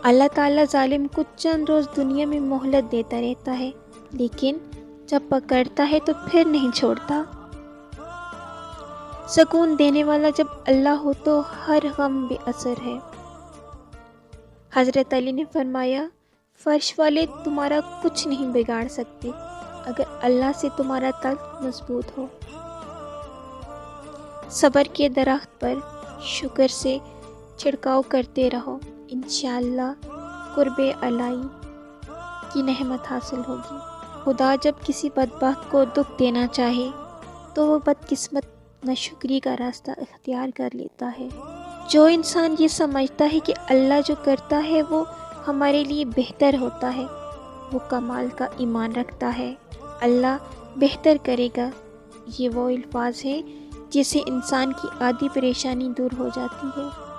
اللہ تعالیٰ ظالم کو چند روز دنیا میں مہلت دیتا رہتا ہے، لیکن جب پکڑتا ہے تو پھر نہیں چھوڑتا۔ سکون دینے والا جب اللہ ہو تو ہر غم بے اثر ہے۔ حضرت علی نے فرمایا، فرش والے تمہارا کچھ نہیں بگاڑ سکتے اگر اللہ سے تمہارا تعلق مضبوط ہو۔ صبر کے درخت پر شکر سے چھڑکاؤ کرتے رہو، انشاءاللہ قرب الہی کی نعمت حاصل ہوگی۔ خدا جب کسی بدبخت کو دکھ دینا چاہے تو وہ بدقسمت ناشکری کا راستہ اختیار کر لیتا ہے۔ جو انسان یہ سمجھتا ہے کہ اللہ جو کرتا ہے وہ ہمارے لیے بہتر ہوتا ہے، وہ کمال کا ایمان رکھتا ہے۔ اللہ بہتر کرے گا، یہ وہ الفاظ ہیں جس سے انسان کی آدھی پریشانی دور ہو جاتی ہے۔